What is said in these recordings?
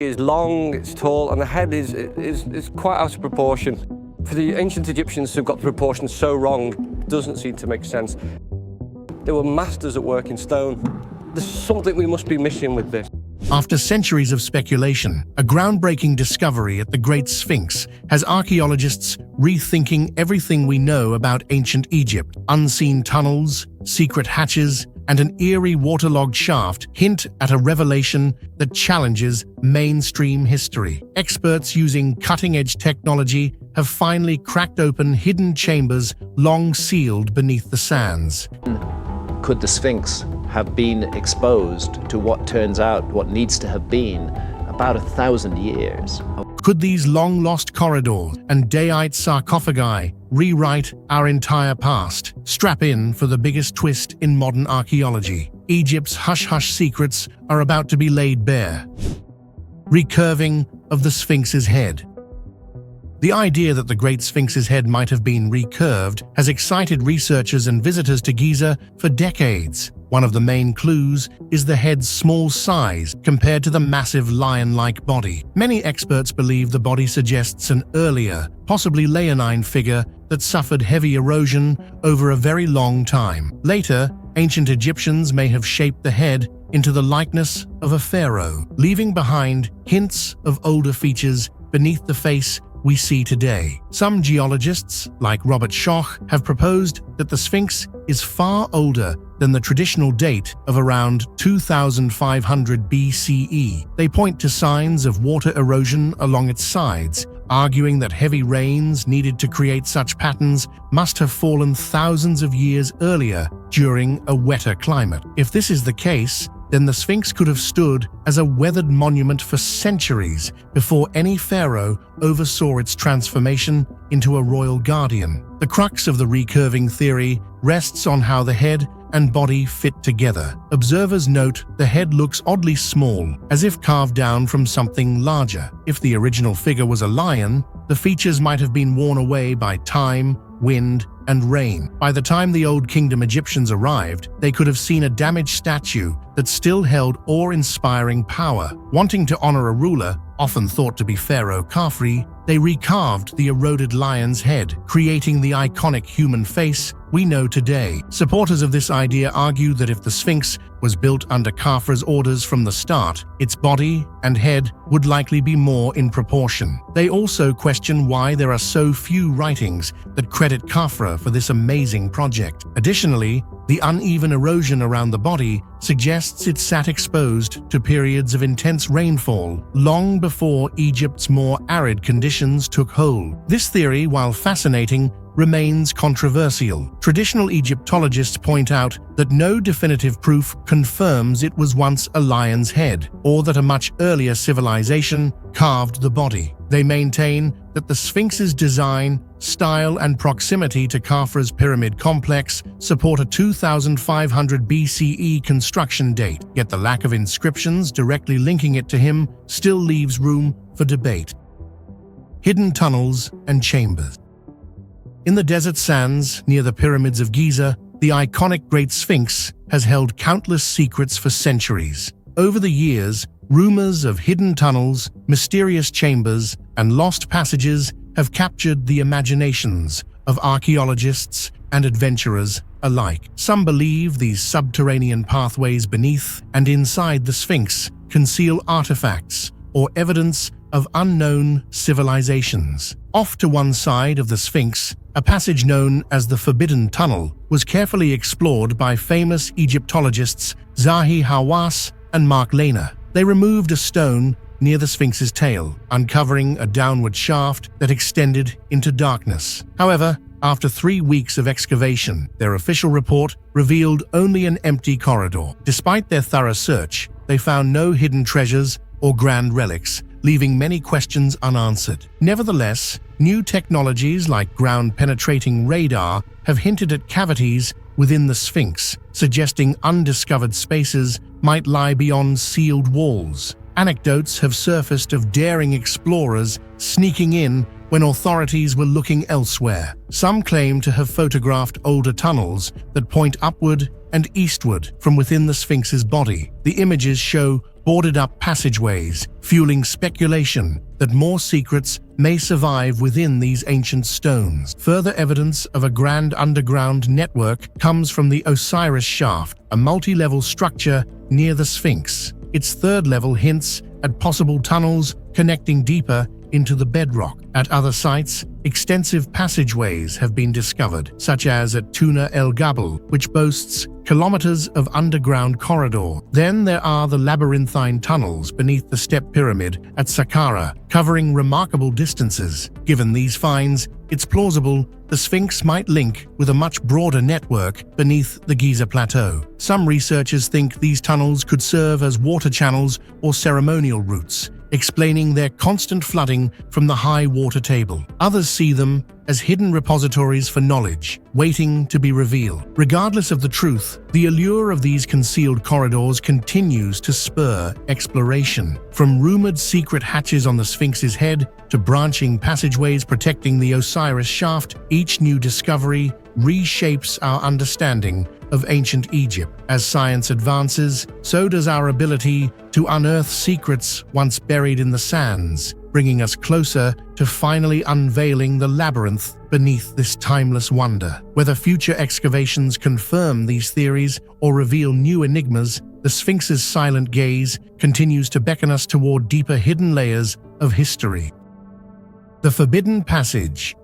It's long, it's tall, and the head is quite out of proportion. For the ancient Egyptians to have got the proportions so wrong doesn't seem to make sense. They were masters at work in stone. There's something we must be missing with this. After centuries of speculation, a groundbreaking discovery at the Great Sphinx has archaeologists rethinking everything we know about ancient Egypt. Unseen tunnels, secret hatches, and an eerie waterlogged shaft hint at a revelation that challenges mainstream history. Experts using cutting-edge technology have finally cracked open hidden chambers long sealed beneath the sands. Could the Sphinx have been exposed to what turns out, what needs to have been, about 1,000 years? Could these long-lost corridors and Deite sarcophagi rewrite our entire past? Strap in for the biggest twist in modern archaeology. Egypt's hush-hush secrets are about to be laid bare. Recurving of the Sphinx's head. The idea that the Great Sphinx's head might have been recurved has excited researchers and visitors to Giza for decades. One of the main clues is the head's small size compared to the massive lion-like body. Many experts believe the body suggests an earlier, possibly leonine figure that suffered heavy erosion over a very long time. Later, ancient Egyptians may have shaped the head into the likeness of a pharaoh, leaving behind hints of older features beneath the face we see today. Some geologists, like Robert Schoch, have proposed that the Sphinx is far older than the traditional date of around 2500 BCE. They point to signs of water erosion along its sides, arguing that heavy rains needed to create such patterns must have fallen thousands of years earlier during a wetter climate. If this is the case, then the Sphinx could have stood as a weathered monument for centuries before any pharaoh oversaw its transformation into a royal guardian. The crux of the recurving theory rests on how the head and body fit together. Observers note the head looks oddly small, as if carved down from something larger. If the original figure was a lion, the features might have been worn away by time, wind, and rain. By the time the Old Kingdom Egyptians arrived, they could have seen a damaged statue that still held awe-inspiring power. Wanting to honor a ruler, often thought to be Pharaoh Khafre, they recarved the eroded lion's head, creating the iconic human face we know today. Supporters of this idea argue that if the Sphinx was built under Khafre's orders from the start, its body and head would likely be more in proportion. They also question why there are so few writings that credit Khafre for this amazing project. Additionally, the uneven erosion around the body suggests it sat exposed to periods of intense rainfall long before Egypt's more arid conditions took hold. This theory, while fascinating, remains controversial. Traditional Egyptologists point out that no definitive proof confirms it was once a lion's head, or that a much earlier civilization carved the body. They maintain that the Sphinx's design, style, and proximity to Khafre's pyramid complex support a 2500 BCE construction date, yet the lack of inscriptions directly linking it to him still leaves room for debate. Hidden tunnels and chambers. In the desert sands near the pyramids of Giza, the iconic Great Sphinx has held countless secrets for centuries. Over the years, rumors of hidden tunnels, mysterious chambers, and lost passages have captured the imaginations of archaeologists and adventurers alike. Some believe these subterranean pathways beneath and inside the Sphinx conceal artifacts or evidence of unknown civilizations. Off to one side of the Sphinx, a passage known as the Forbidden Tunnel was carefully explored by famous Egyptologists Zahi Hawass and Mark Lehner. They removed a stone near the Sphinx's tail, uncovering a downward shaft that extended into darkness. However, after 3 weeks of excavation, their official report revealed only an empty corridor. Despite their thorough search, they found no hidden treasures or grand relics, leaving many questions unanswered. Nevertheless, new technologies like ground-penetrating radar have hinted at cavities within the Sphinx, suggesting undiscovered spaces might lie beyond sealed walls. Anecdotes have surfaced of daring explorers sneaking in when authorities were looking elsewhere. Some claim to have photographed older tunnels that point upward and eastward from within the Sphinx's body. The images show boarded-up passageways, fueling speculation that more secrets may survive within these ancient stones. Further evidence of a grand underground network comes from the Osiris Shaft, a multi-level structure near the Sphinx. Its third level hints at possible tunnels connecting deeper into the bedrock. At other sites, extensive passageways have been discovered, such as at Tuna El Gabal, which boasts kilometers of underground corridor. Then there are the labyrinthine tunnels beneath the step pyramid at Saqqara, covering remarkable distances. Given these finds, it's plausible the Sphinx might link with a much broader network beneath the Giza Plateau. Some researchers think these tunnels could serve as water channels or ceremonial routes, explaining their constant flooding from the high water table. Others see them as hidden repositories for knowledge, waiting to be revealed. Regardless of the truth, the allure of these concealed corridors continues to spur exploration. From rumored secret hatches on the Sphinx's head to branching passageways protecting the Osiris Shaft, each new discovery reshapes our understanding of ancient Egypt. As science advances, so does our ability to unearth secrets once buried in the sands, bringing us closer to finally unveiling the labyrinth beneath this timeless wonder. Whether future excavations confirm these theories or reveal new enigmas, the Sphinx's silent gaze continues to beckon us toward deeper hidden layers of history. The Forbidden Passage.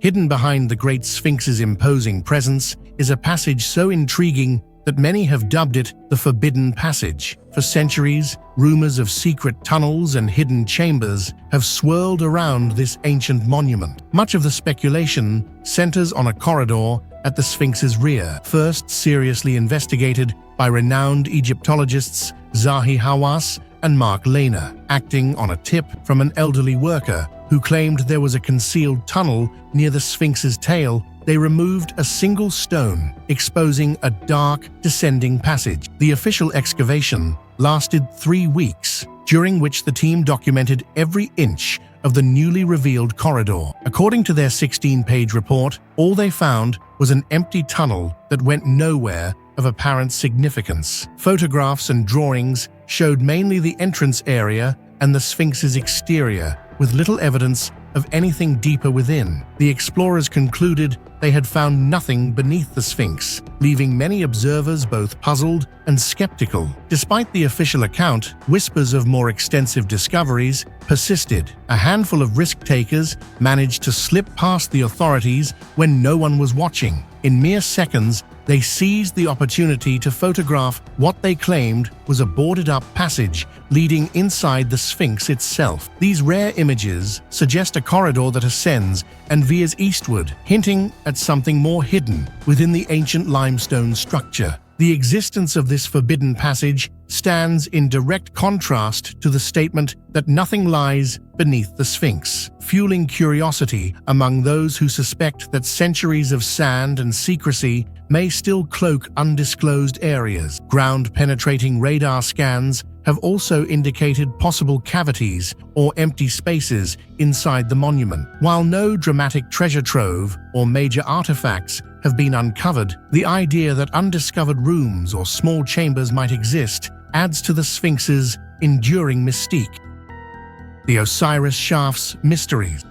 Hidden behind the Great Sphinx's imposing presence is a passage so intriguing that many have dubbed it the Forbidden Passage. For centuries, rumors of secret tunnels and hidden chambers have swirled around this ancient monument. Much of the speculation centers on a corridor at the Sphinx's rear, first seriously investigated by renowned Egyptologists Zahi Hawass and Mark Lehner. Acting on a tip from an elderly worker who claimed there was a concealed tunnel near the Sphinx's tail, they removed a single stone, exposing a dark, descending passage. The official excavation lasted 3 weeks, during which the team documented every inch of the newly revealed corridor. According to their 16-page report, all they found was an empty tunnel that went nowhere of apparent significance. Photographs and drawings showed mainly the entrance area and the Sphinx's exterior, with little evidence of anything deeper within. The explorers concluded they had found nothing beneath the Sphinx, leaving many observers both puzzled and skeptical. Despite the official account, whispers of more extensive discoveries persisted. A handful of risk-takers managed to slip past the authorities when no one was watching. In mere seconds, they seized the opportunity to photograph what they claimed was a boarded-up passage leading inside the Sphinx itself. These rare images suggest a corridor that ascends and veers eastward, hinting at something more hidden within the ancient limestone structure. The existence of this forbidden passage stands in direct contrast to the statement that nothing lies beneath the Sphinx, fueling curiosity among those who suspect that centuries of sand and secrecy may still cloak undisclosed areas. Ground-penetrating radar scans have also indicated possible cavities or empty spaces inside the monument. While no dramatic treasure trove or major artifacts have been uncovered, the idea that undiscovered rooms or small chambers might exist adds to the Sphinx's enduring mystique. The Osiris Shaft's mysteries.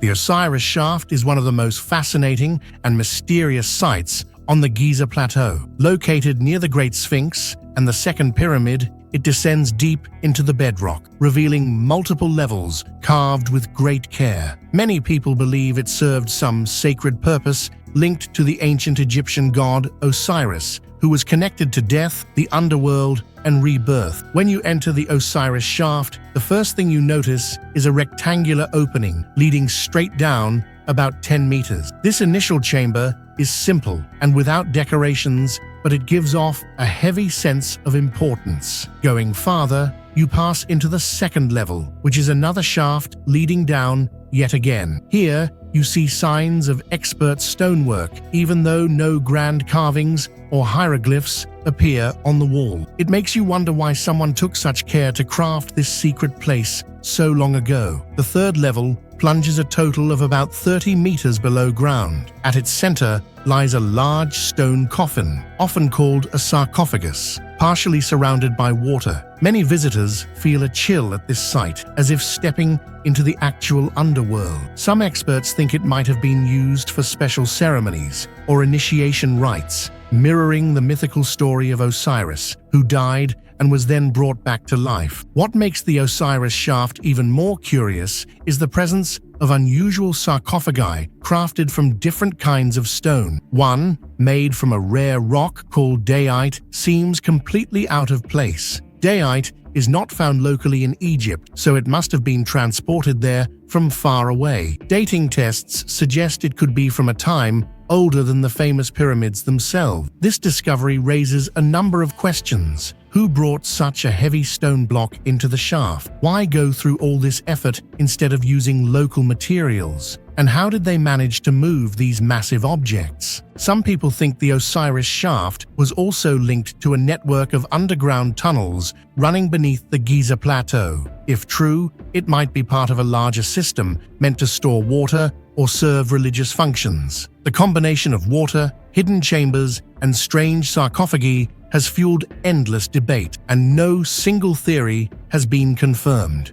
The Osiris Shaft is one of the most fascinating and mysterious sites on the Giza Plateau. Located near the Great Sphinx and the Second Pyramid, it descends deep into the bedrock, revealing multiple levels carved with great care. Many people believe it served some sacred purpose linked to the ancient Egyptian god Osiris, who was connected to death, the underworld, and rebirth. When you enter the Osiris Shaft, the first thing you notice is a rectangular opening leading straight down about 10 meters. This initial chamber is simple and without decorations, but it gives off a heavy sense of importance. Going farther, you pass into the second level, which is another shaft leading down yet again. Here, you see signs of expert stonework, even though no grand carvings or hieroglyphs appear on the wall. It makes you wonder why someone took such care to craft this secret place so long ago. The third level plunges a total of about 30 meters below ground. At its center lies a large stone coffin, often called a sarcophagus. partially surrounded by water. Many visitors feel a chill at this site, as if stepping into the actual underworld. Some experts think it might have been used for special ceremonies or initiation rites, mirroring the mythical story of Osiris, who died and was then brought back to life. What makes the Osiris shaft even more curious is the presence of unusual sarcophagi crafted from different kinds of stone. One, made from a rare rock called dayite, seems completely out of place. Dayite is not found locally in Egypt, so it must have been transported there from far away. Dating tests suggest it could be from a time older than the famous pyramids themselves. This discovery raises a number of questions. Who brought such a heavy stone block into the shaft? Why go through all this effort instead of using local materials? And how did they manage to move these massive objects? Some people think the Osiris shaft was also linked to a network of underground tunnels running beneath the Giza Plateau. If true, it might be part of a larger system meant to store water or serve religious functions. The combination of water, hidden chambers, and strange sarcophagi has fueled endless debate, and no single theory has been confirmed.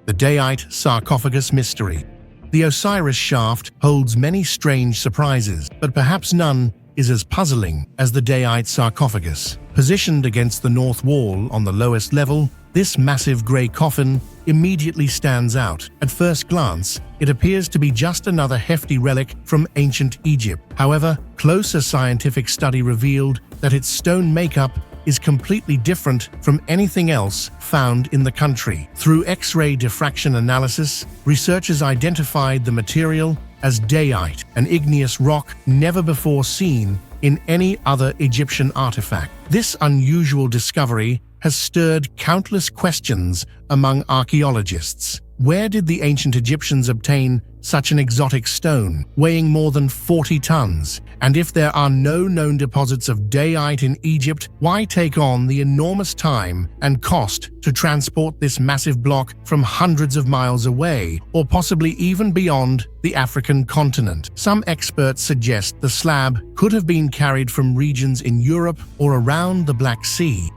The Dayite Sarcophagus Mystery. The Osiris shaft holds many strange surprises, but perhaps none is as puzzling as the Dayite sarcophagus. Positioned against the north wall on the lowest level, this massive grey coffin immediately stands out. At first glance, it appears to be just another hefty relic from ancient Egypt. However, closer scientific study revealed that its stone makeup is completely different from anything else found in the country. Through X-ray diffraction analysis, researchers identified the material as dayite, an igneous rock never before seen in any other Egyptian artifact. This unusual discovery has stirred countless questions among archaeologists. Where did the ancient Egyptians obtain such an exotic stone, weighing more than 40 tons? And if there are no known deposits of dayite in Egypt, why take on the enormous time and cost to transport this massive block from hundreds of miles away, or possibly even beyond the African continent? Some experts suggest the slab could have been carried from regions in Europe or around the Black Sea.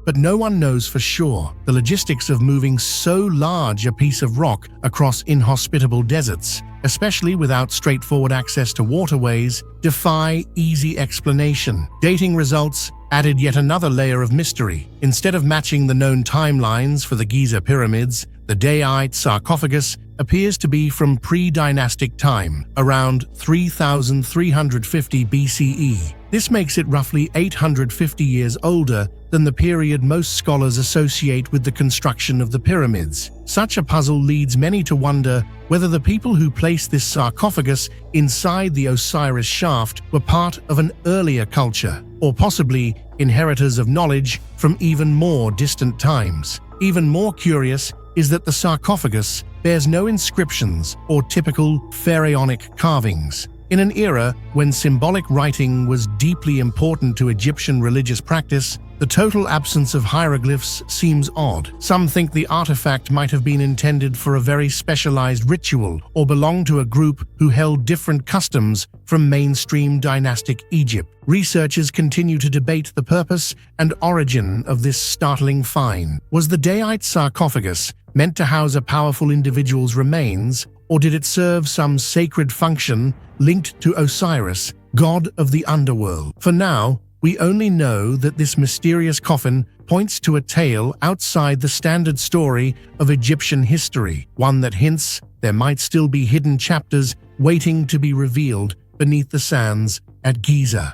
But no one knows for sure. The logistics of moving so large a piece of rock across inhospitable deserts, especially without straightforward access to waterways, defy easy explanation. Dating results added yet another layer of mystery. Instead of matching the known timelines for the Giza pyramids, the Dayite sarcophagus appears to be from pre-dynastic time, around 3,350 BCE. This makes it roughly 850 years older than the period most scholars associate with the construction of the pyramids. Such a puzzle leads many to wonder whether the people who placed this sarcophagus inside the Osiris shaft were part of an earlier culture, or possibly inheritors of knowledge from even more distant times. Even more curious is that the sarcophagus bears no inscriptions or typical pharaonic carvings. In an era when symbolic writing was deeply important to Egyptian religious practice, the total absence of hieroglyphs seems odd. Some think the artifact might have been intended for a very specialized ritual or belong to a group who held different customs from mainstream dynastic Egypt. Researchers continue to debate the purpose and origin of this startling find. Was the Dayite sarcophagus meant to house a powerful individual's remains, or did it serve some sacred function linked to Osiris, god of the underworld? For now, we only know that this mysterious coffin points to a tale outside the standard story of Egyptian history, one that hints there might still be hidden chapters waiting to be revealed beneath the sands at Giza.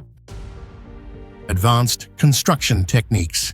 Advanced construction techniques.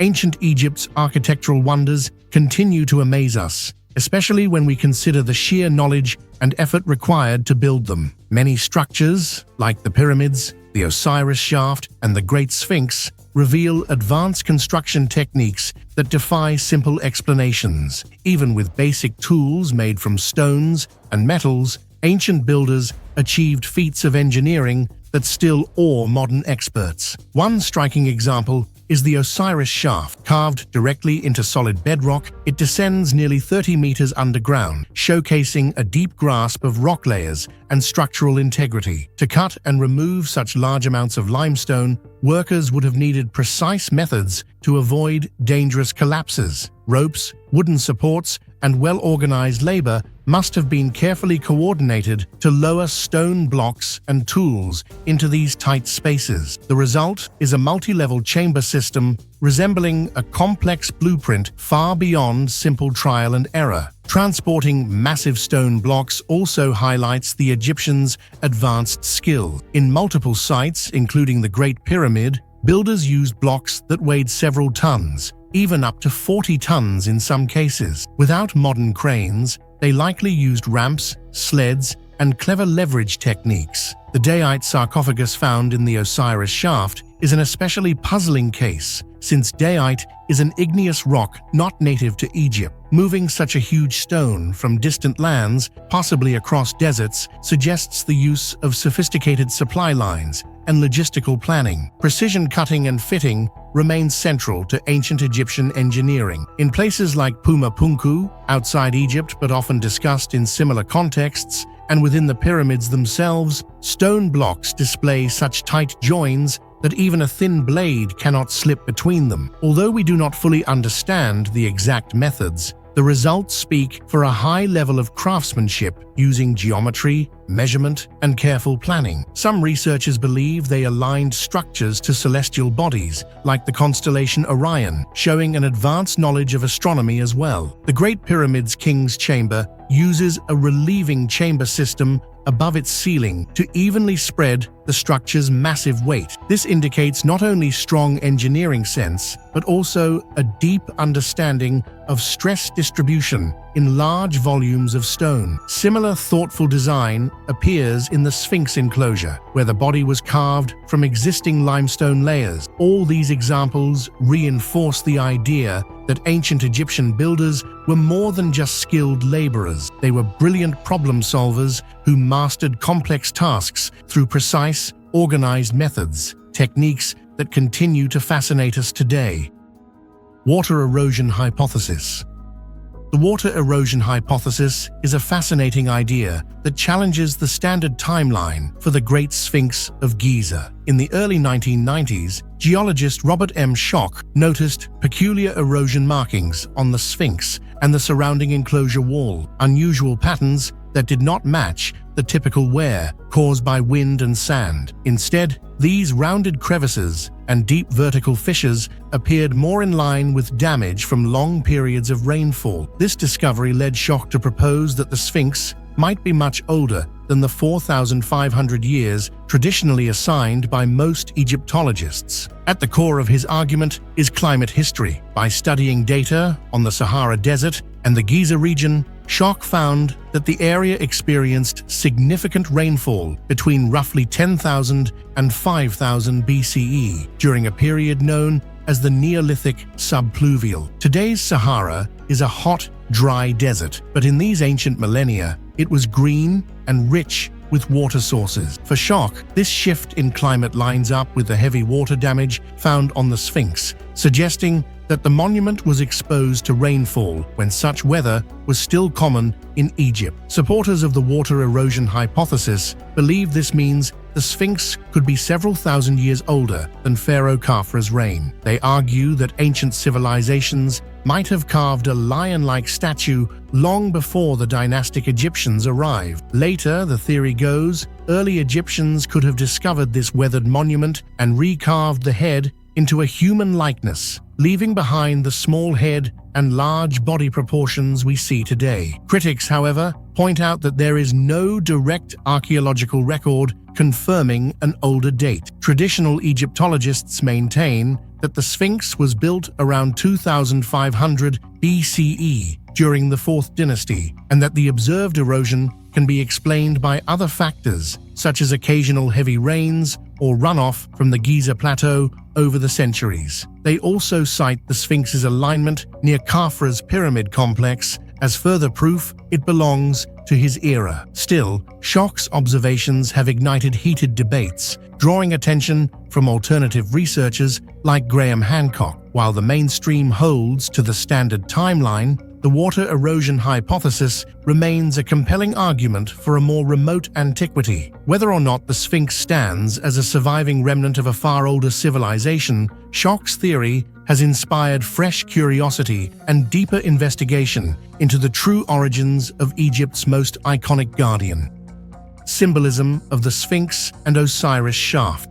Ancient Egypt's architectural wonders continue to amaze us, especially when we consider the sheer knowledge and effort required to build them. Many structures, like the pyramids, the Osiris shaft, and the Great Sphinx, reveal advanced construction techniques that defy simple explanations. Even with basic tools made from stones and metals, ancient builders achieved feats of engineering that still awe modern experts. One striking example is the Osiris Shaft. Carved directly into solid bedrock, it descends nearly 30 meters underground, showcasing a deep grasp of rock layers and structural integrity. To cut and remove such large amounts of limestone, workers would have needed precise methods to avoid dangerous collapses. Ropes, wooden supports, and well-organized labor must have been carefully coordinated to lower stone blocks and tools into these tight spaces. The result is a multi-level chamber system resembling a complex blueprint far beyond simple trial and error. Transporting massive stone blocks also highlights the Egyptians' advanced skill. In multiple sites, including the Great Pyramid, builders used blocks that weighed several tons, even up to 40 tons in some cases. Without modern cranes, they likely used ramps, sleds, and clever leverage techniques. The Deite sarcophagus found in the Osiris Shaft is an especially puzzling case, since Deite is an igneous rock not native to Egypt. Moving such a huge stone from distant lands, possibly across deserts, suggests the use of sophisticated supply lines and logistical planning. Precision cutting and fitting remains central to ancient Egyptian engineering. In places like Puma Punku, outside Egypt but often discussed in similar contexts, and within the pyramids themselves, stone blocks display such tight joins that even a thin blade cannot slip between them. Although we do not fully understand the exact methods, the results speak for a high level of craftsmanship using geometry, measurement, and careful planning. Some researchers believe they aligned structures to celestial bodies, like the constellation Orion, showing an advanced knowledge of astronomy as well. The Great Pyramid's King's Chamber uses a relieving chamber system above its ceiling to evenly spread the structure's massive weight. This indicates not only strong engineering sense, but also a deep understanding of stress distribution in large volumes of stone. Similar thoughtful design appears in the Sphinx enclosure, where the body was carved from existing limestone layers. All these examples reinforce the idea that ancient Egyptian builders were more than just skilled laborers. They were brilliant problem solvers who mastered complex tasks through precise, organized methods, techniques that continue to fascinate us today. Water erosion hypothesis. The water erosion hypothesis is a fascinating idea that challenges the standard timeline for the Great Sphinx of Giza. In the early 1990s, geologist Robert M. Schoch noticed peculiar erosion markings on the Sphinx and the surrounding enclosure wall, unusual patterns that did not match the typical wear caused by wind and sand. Instead, these rounded crevices and deep vertical fissures appeared more in line with damage from long periods of rainfall. This discovery led Schoch to propose that the Sphinx might be much older than the 4,500 years traditionally assigned by most Egyptologists. At the core of his argument is climate history. By studying data on the Sahara Desert and the Giza region, Schoch found that the area experienced significant rainfall between roughly 10,000 and 5,000 BCE during a period known as the Neolithic subpluvial. Today's Sahara is a hot, dry desert, but in these ancient millennia, it was green and rich with water sources. For Schoch, this shift in climate lines up with the heavy water damage found on the Sphinx, suggesting that the monument was exposed to rainfall when such weather was still common in Egypt. Supporters of the water erosion hypothesis believe this means the Sphinx could be several thousand years older than Pharaoh Khafre's reign. They argue that ancient civilizations might have carved a lion-like statue long before the dynastic Egyptians arrived. Later, the theory goes, early Egyptians could have discovered this weathered monument and recarved the head into a human likeness, leaving behind the small head and large body proportions we see today. Critics, however, point out that there is no direct archaeological record confirming an older date. Traditional Egyptologists maintain that the Sphinx was built around 2500 BCE during the 4th dynasty, and that the observed erosion can be explained by other factors, such as occasional heavy rains or runoff from the Giza Plateau over the centuries. They also cite the Sphinx's alignment near Khafre's pyramid complex as further proof it belongs to his era. Still, Schoch's observations have ignited heated debates, drawing attention from alternative researchers like Graham Hancock. While the mainstream holds to the standard timeline, the water erosion hypothesis remains a compelling argument for a more remote antiquity. Whether or not the Sphinx stands as a surviving remnant of a far older civilization, Schoch's theory has inspired fresh curiosity and deeper investigation into the true origins of Egypt's most iconic guardian. Symbolism of the Sphinx and Osiris shaft.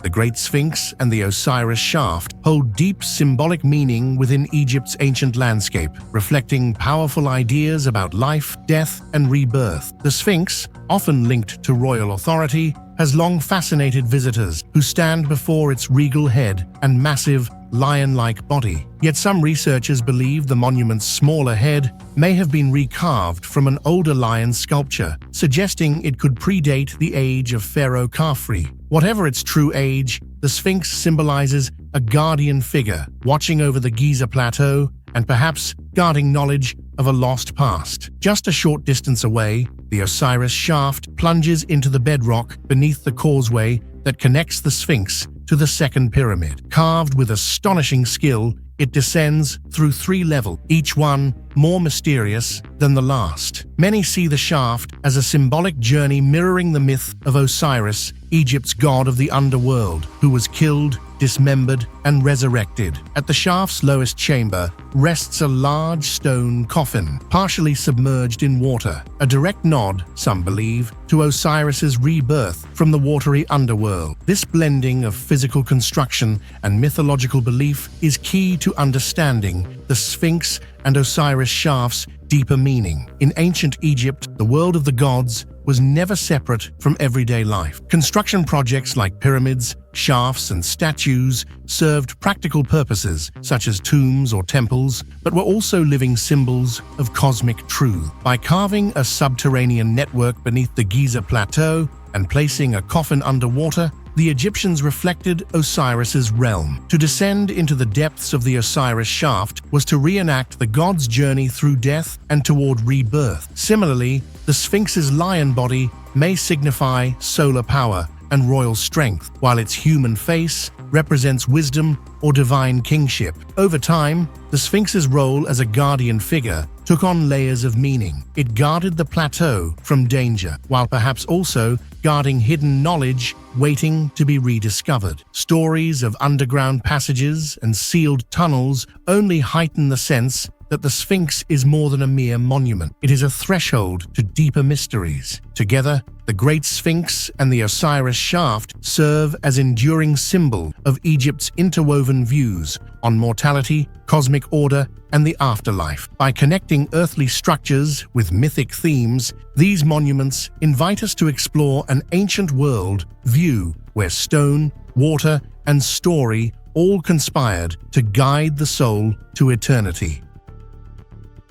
The Great Sphinx and the Osiris shaft hold deep symbolic meaning within Egypt's ancient landscape, reflecting powerful ideas about life, death, and rebirth. The Sphinx, often linked to royal authority, has long fascinated visitors who stand before its regal head and massive, lion-like body. Yet some researchers believe the monument's smaller head may have been recarved from an older lion sculpture, suggesting it could predate the age of Pharaoh Khafre. Whatever its true age, the Sphinx symbolizes a guardian figure watching over the Giza Plateau and perhaps guarding knowledge of a lost past. Just a short distance away, the Osiris shaft plunges into the bedrock beneath the causeway that connects the Sphinx to the second pyramid. Carved with astonishing skill, it descends through 3 levels, each one more mysterious than the last. Many see the shaft as a symbolic journey mirroring the myth of Osiris, Egypt's god of the underworld, who was killed, dismembered, and resurrected. At the shaft's lowest chamber rests a large stone coffin, partially submerged in water, a direct nod, some believe, to Osiris's rebirth from the watery underworld. This blending of physical construction and mythological belief is key to understanding the Sphinx and Osiris shaft's deeper meaning. In ancient Egypt, the world of the gods was never separate from everyday life. Construction projects like pyramids, shafts, and statues served practical purposes, such as tombs or temples, but were also living symbols of cosmic truth. By carving a subterranean network beneath the Giza Plateau and placing a coffin underwater, the Egyptians reflected Osiris's realm. To descend into the depths of the Osiris shaft was to reenact the god's journey through death and toward rebirth. Similarly, the Sphinx's lion body may signify solar power and royal strength, while its human face represents wisdom or divine kingship. Over time, the Sphinx's role as a guardian figure took on layers of meaning. It guarded the plateau from danger, while perhaps also guarding hidden knowledge waiting to be rediscovered. Stories of underground passages and sealed tunnels only heighten the sense that the Sphinx is more than a mere monument. It is a threshold to deeper mysteries. Together, the Great Sphinx and the Osiris shaft serve as enduring symbol of Egypt's interwoven views on mortality, cosmic order, and the afterlife. By connecting earthly structures with mythic themes, these monuments invite us to explore an ancient world view where stone, water, and story all conspired to guide the soul to eternity.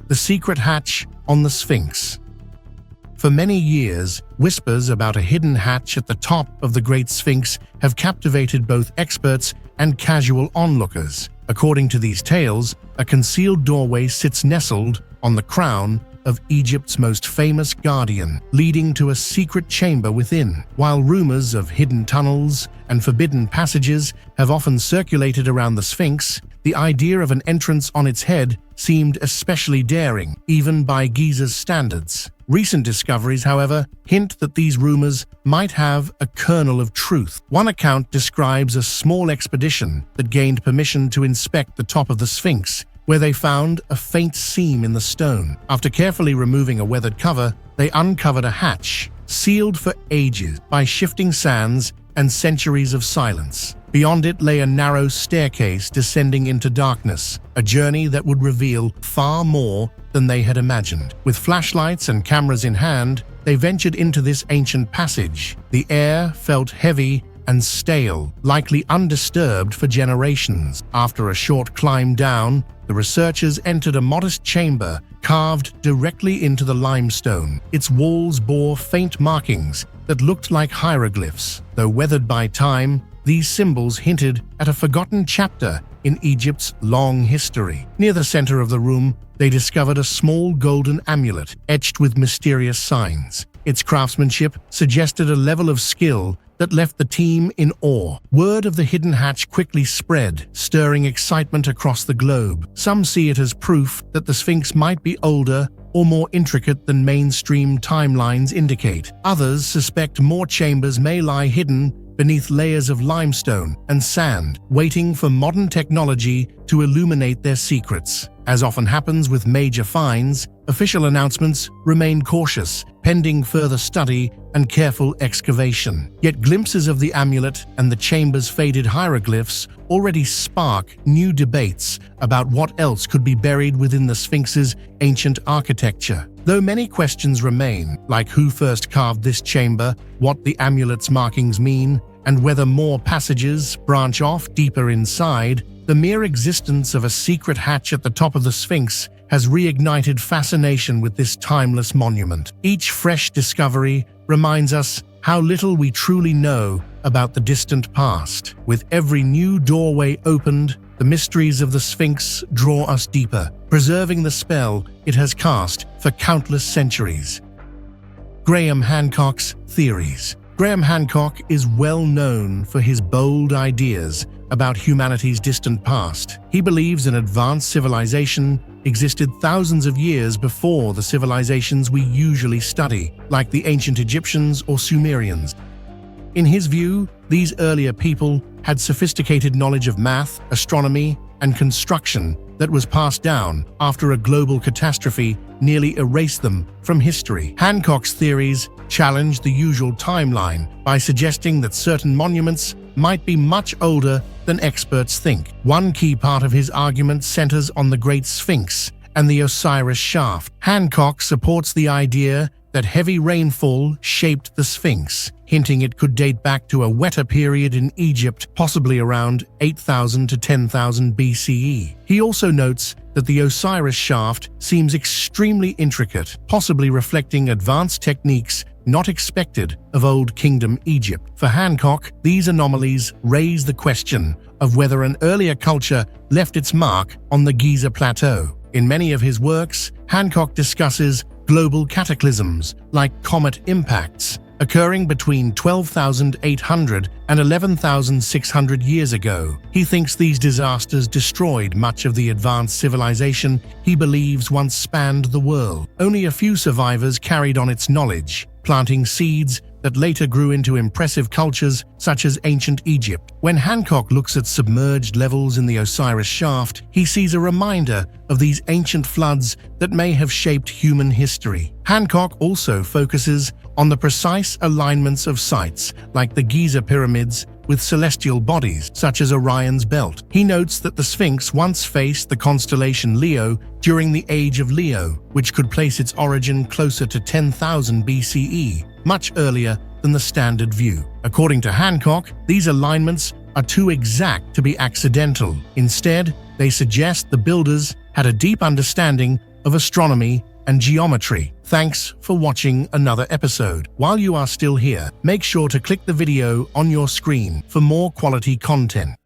The secret hatch on the Sphinx. For many years, whispers about a hidden hatch at the top of the Great Sphinx have captivated both experts and casual onlookers. According to these tales, a concealed doorway sits nestled on the crown of Egypt's most famous guardian, leading to a secret chamber within. While rumors of hidden tunnels and forbidden passages have often circulated around the Sphinx, the idea of an entrance on its head seemed especially daring, even by Giza's standards. Recent discoveries, however, hint that these rumors might have a kernel of truth. One account describes a small expedition that gained permission to inspect the top of the Sphinx, where they found a faint seam in the stone. After carefully removing a weathered cover, they uncovered a hatch, sealed for ages by shifting sands and centuries of silence. Beyond it lay a narrow staircase descending into darkness, a journey that would reveal far more than they had imagined. With flashlights and cameras in hand, they ventured into this ancient passage. The air felt heavy and stale, likely undisturbed for generations. After a short climb down, the researchers entered a modest chamber carved directly into the limestone. Its walls bore faint markings that looked like hieroglyphs. Though weathered by time, these symbols hinted at a forgotten chapter in Egypt's long history. Near the center of the room, they discovered a small golden amulet etched with mysterious signs. Its craftsmanship suggested a level of skill that left the team in awe. Word of the hidden hatch quickly spread, stirring excitement across the globe. Some see it as proof that the Sphinx might be older or more intricate than mainstream timelines indicate. Others suspect more chambers may lie hidden beneath layers of limestone and sand, waiting for modern technology to illuminate their secrets. As often happens with major finds, official announcements remain cautious, pending further study and careful excavation. Yet glimpses of the amulet and the chamber's faded hieroglyphs already spark new debates about what else could be buried within the Sphinx's ancient architecture. Though many questions remain, like who first carved this chamber, what the amulet's markings mean, and whether more passages branch off deeper inside, the mere existence of a secret hatch at the top of the Sphinx has reignited fascination with this timeless monument. Each fresh discovery reminds us how little we truly know about the distant past. With every new doorway opened, the mysteries of the Sphinx draw us deeper, preserving the spell it has cast for countless centuries. Graham Hancock's theories. Graham Hancock is well known for his bold ideas about humanity's distant past. He believes an advanced civilization existed thousands of years before the civilizations we usually study, like the ancient Egyptians or Sumerians. In his view, these earlier people had sophisticated knowledge of math, astronomy, and construction that was passed down after a global catastrophe nearly erased them from history. Hancock's theories challenged the usual timeline by suggesting that certain monuments might be much older than experts think. One key part of his argument centers on the Great Sphinx and the Osiris shaft. Hancock supports the idea that heavy rainfall shaped the Sphinx, hinting it could date back to a wetter period in Egypt, possibly around 8,000 to 10,000 BCE. He also notes that the Osiris shaft seems extremely intricate, possibly reflecting advanced techniques not expected of Old Kingdom Egypt. For Hancock, these anomalies raise the question of whether an earlier culture left its mark on the Giza Plateau. In many of his works, Hancock discusses global cataclysms like comet impacts occurring between 12,800 and 11,600 years ago. He thinks these disasters destroyed much of the advanced civilization he believes once spanned the world. Only a few survivors carried on its knowledge, planting seeds that later grew into impressive cultures such as ancient Egypt. When Hancock looks at submerged levels in the Osiris shaft, he sees a reminder of these ancient floods that may have shaped human history. Hancock also focuses on the precise alignments of sites like the Giza pyramids with celestial bodies such as Orion's belt. He notes that the Sphinx once faced the constellation Leo during the Age of Leo, which could place its origin closer to 10,000 BCE, much earlier than the standard view. According to Hancock, these alignments are too exact to be accidental. Instead, they suggest the builders had a deep understanding of astronomy and geometry. Thanks for watching another episode. While you are still here, make sure to click the video on your screen for more quality content.